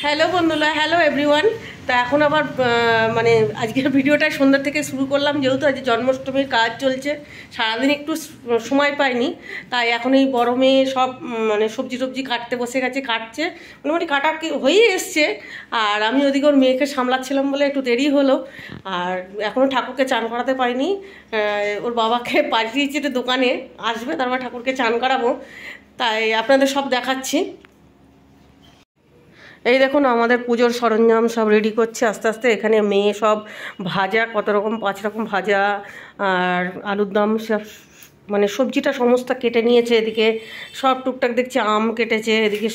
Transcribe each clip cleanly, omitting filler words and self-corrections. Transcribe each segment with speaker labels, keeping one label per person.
Speaker 1: Hello বন্ধুরা, hello everyone. তা এখন আবার মানে আজকের ভিডিওটা সন্ধ্যা থেকে শুরু করলাম, যেহেতু আজ জন্মাষ্টমীর কাজ চলছে, সারাদিন একটু সময় পাইনি। তাই এখন এই গরমে সব মানে সবজি টবজি কাটতে বসে গেছে, কাটছে, মোটামুটি কাটা হয়েই এসছে। আর আমি ওদিকে ওর মেয়েকে সামলাচ্ছিলাম বলে একটু দেরি হলো। আর এখনও ঠাকুরকে চান করাতে পারিনি, ওর বাবাকে পাঠিয়েছি একটু দোকানে, আসবে তারপর ঠাকুরকে চান করাবো। তাই আপনাদের সব দেখাচ্ছি। এই দেখুন আমাদের পুজোর সরঞ্জাম সব রেডি করছে আস্তে আস্তে। এখানে মেয়ে সব ভাজা, কত রকম 5 রকম ভাজা আর আলুর দম সব মানে সবজিটা সমস্ত কেটে নিয়েছে। এদিকে সব টুকটাক দেখছি আম কেটেছে, এদিকে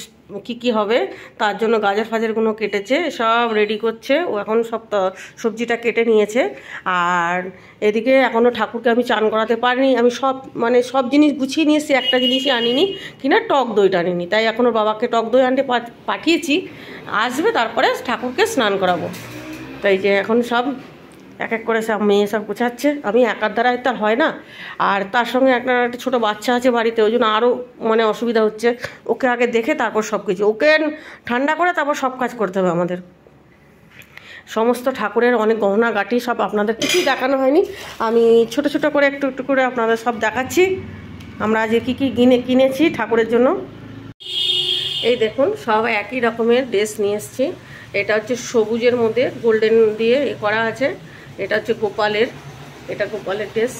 Speaker 1: কি হবে তার জন্য গাজর ফাজরগুলো কেটেছে, সব রেডি করছে। ও এখন সব সবজিটা কেটে নিয়েছে। আর এদিকে এখনও ঠাকুরকে আমি চান করাতে পারিনি। আমি সব জিনিস গুছিয়ে নিয়ে এসেছি, একটা জিনিসই আনিনি, কিনা টক দইটা আনিনি। তাই এখনও বাবাকে টক দই আনতে পাঠিয়েছি, আসবে তারপরে ঠাকুরকে স্নান করাবো। তাই যে এখন সব এক এক করে সব মেয়ে সব গোছাচ্ছে। আমি একার দ্বারাই তো হয় না, আর তার সঙ্গে একটা ছোটো বাচ্চা আছে বাড়িতে, ওই জন্য আরও মানে অসুবিধা হচ্ছে। ওকে আগে দেখে তারপর সব কিছু, ওকে ঠান্ডা করে তারপর সব কাজ করতে হবে আমাদের। সমস্ত ঠাকুরের অনেক গহনা গাটি সব আপনাদের কিছুই দেখানো হয়নি, আমি ছোট ছোট করে একটু একটু করে আপনাদের সব দেখাচ্ছি। আমরা আজ কী কী কিনেছি ঠাকুরের জন্য। এই দেখুন সব একই রকমের ড্রেস নিয়ে এসেছি। এটা হচ্ছে সবুজের মধ্যে গোল্ডেন দিয়ে করা আছে। এটা হচ্ছে গোপালের, এটা গোপালের ড্রেস।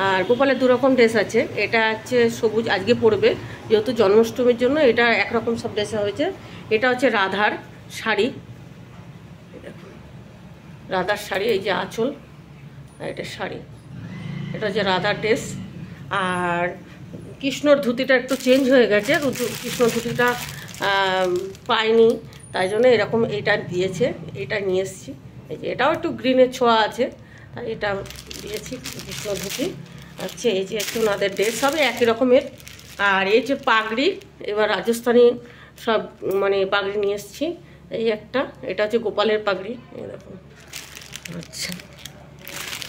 Speaker 1: আর গোপালের 2 রকম ড্রেস আছে। এটা হচ্ছে সবুজ, আজকে পরবে যেহেতু জন্মাষ্টমীর জন্য, এটা একরকম সব ড্রেস হয়েছে। এটা হচ্ছে রাধার শাড়ি, রাধার শাড়ি, এই যে আঁচল, এটা শাড়ি, এটা হচ্ছে রাধার ড্রেস। আর কৃষ্ণর ধুতিটা একটু চেঞ্জ হয়ে গেছে, কৃষ্ণ ধুতিটা পাইনি, তাই জন্য এরকম এইটা দিয়েছে, এটা নিয়ে এসেছি। এই যে এটাও একটু গ্রিনের ছোঁয়া আছে, তাই এটা দিয়েছি কৃষ্ণ ধুতি। আচ্ছা, এই যে একটু ওনাদের ড্রেস হবে একই রকমের। আর এই যে পাগড়ি, এবার রাজস্থানী সব মানে পাগড়ি নিয়ে এসেছি। এই একটা, এটা হচ্ছে গোপালের পাগড়ি, এরকম। আচ্ছা,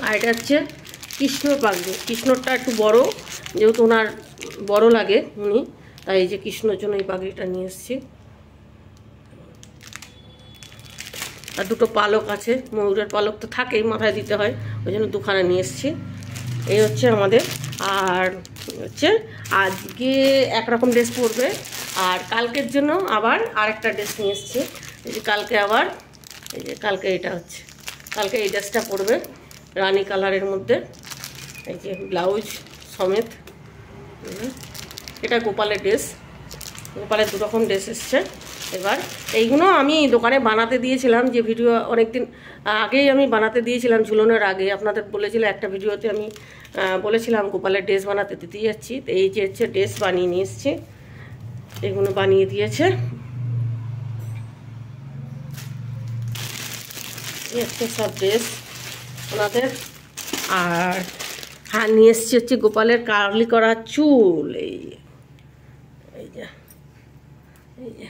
Speaker 1: আর এটা হচ্ছে কৃষ্ণর পাগড়ি। কৃষ্ণরটা একটু বড়, যেহেতু ওনার বড় লাগে উনি, তাই এই যে কৃষ্ণর জন্য এই পাগড়িটা নিয়ে এসেছি। আর 2টো পালক আছে, ময়ূরের পালক তো থাকেই, মাথায় দিতে হয়, ওই জন্য 2খানা নিয়ে এসেছি। এই হচ্ছে আমাদের। আর হচ্ছে আজকে একরকম ড্রেস পরবে, আর কালকের জন্য আবার আরেকটা ড্রেস নিয়ে এসেছি। এই যে কালকে আবার, এই যে কালকে এটা হচ্ছে, কালকে এই ড্রেসটা পরবে রানী কালারের মধ্যে, এই যে ব্লাউজ সমেত। এটা গোপালের ড্রেস, গোপালের 2 রকম ড্রেস এসছে। এবার এইগুলো আমি দোকানে বানাতে দিয়েছিলাম, যে ভিডিও অনেকদিন আগেই আমি বানাতে দিয়েছিলাম, ঝুলনের আগে আপনাদের বলেছিল একটা ভিডিওতে, আমি বলেছিলাম গোপালের ড্রেস বানাতে দিতে যাচ্ছি। তো এই যে হচ্ছে ড্রেস বানিয়ে নিয়ে এসছি, এগুলো বানিয়ে দিয়েছে। এই হচ্ছে সব ড্রেস ওনাদের। আর হ্যাঁ, নিয়ে এসছি হচ্ছে গোপালের কার্লি করা চুল, এই যে এই যে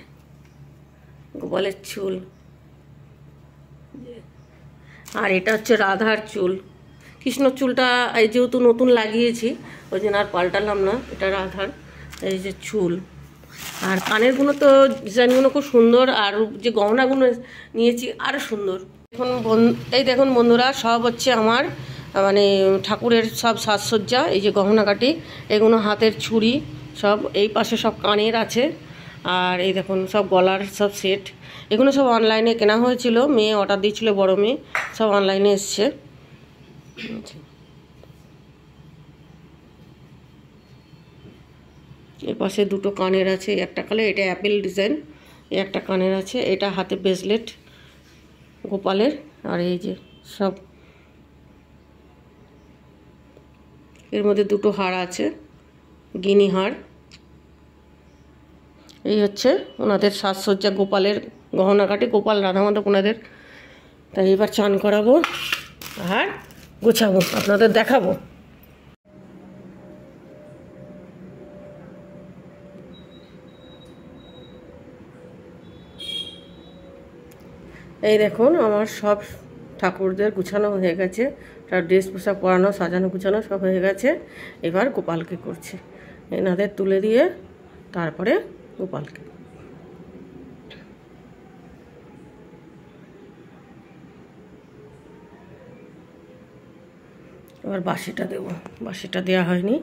Speaker 1: গোপালের চুল। আর এটা হচ্ছে রাধার চুল। কৃষ্ণর চুলটা এই যেহেতু নতুন লাগিয়েছি, ওই জন্য আর পাল্টালাম না। এটা রাধার এই যে চুল। আর কানেরগুলো তো ডিজাইনগুলো খুব সুন্দর, আর যে গহনাগুলো নিয়েছি আরও সুন্দর। এই দেখুন বন্ধুরা, সব হচ্ছে আমার মানে ঠাকুরের সব সাজসজ্জা। এই যে গহনাকাটি, এগুলো হাতের ছুরি সব, এই পাশে সব কানের আছে। আর এই দেখুন সব গলার সব সেট, এগুলো সব অনলাইনে কেনা হয়েছিল, মেয়ে অর্ডার দিয়েছিল, বড় মেয়ে, সব অনলাইনে এসছে। এর পাশে 2টো কানের আছে, একটা কালে এটা অ্যাপেল ডিজাইন, একটা কানের আছে। এটা হাতে ব্রেসলেট গোপালের। আর এই যে সব, এর মধ্যে 2টো হার আছে, গিনি হার। এই হচ্ছে ওনাদের সাজসজ্জা, গোপালের গহনাকাটি, গোপাল রাধা মাধব ওনাদের। তাই এবার চান করাবো আর গোছাবো, আপনাদের দেখাবো। এই দেখুন আমার সব ঠাকুরদের গুছানো হয়ে গেছে, তার ড্রেস পোশাক পরানো, সাজানো গুছানো সব হয়ে গেছে। এবার গোপালকে করছে, এনাদের তুলে দিয়ে তারপরে গোপালকে। এবার বাসিটা দেবো, বাসিটা দেওয়া হয়নি।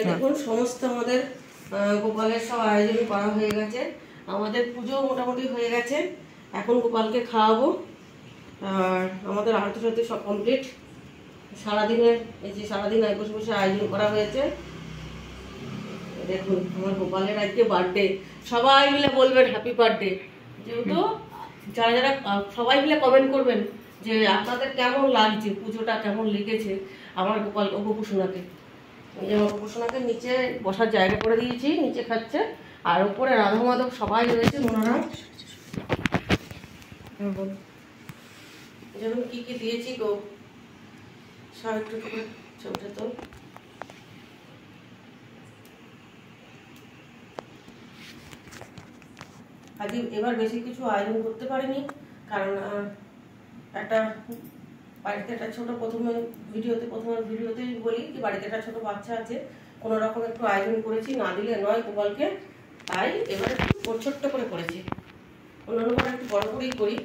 Speaker 1: দেখুন সমস্ত আমাদের গোপালের সব আয়োজন করা হয়ে গেছে, আমাদের পুজো মোটামুটি হয়ে গেছে। এখন গোপালকে খাওয়াবো আর আমাদের আরতি টারতি সব কমপ্লিট। সারাদিনের এই যে সারাদিন বসে বসে আয়োজন করা হয়েছে। দেখুন আমার গোপালের আজকে বার্থডে, সবাই মিলে বলবেন হ্যাপি বার্থডে। যেহেতু যারা যারা সবাই মিলে কমেন্ট করবেন যে আপনাদের কেমন লাগছে, পুজোটা কেমন লেগেছে আমার গোপাল ও গোপুসোনাকে। এই যে গোপুসোনাকে নিচে বসার জায়গা করে দিয়েছি, নিচে খাচ্ছে, আর উপরে রাধা মাধব সবাই রয়েছে ওনারা। যেমন কি কি দিয়েছি গো, সব একটু ছবিটা তো আজকে এবার বেশি কিছু আয়োজন করতে পারিনি, কারণ একটা বাড়িতে একটা ছোট প্রথমে ভিডিওতেই বলি যে বাড়িতে একটা ছোট বাচ্চা আছে, কোনো রকম একটু আয়োজন করেছি, না দিলে নয় গোপালকে, তাই এবার একটু ছোট্ট করে করেছি। অন্যান্য একটু বড় করেই করি।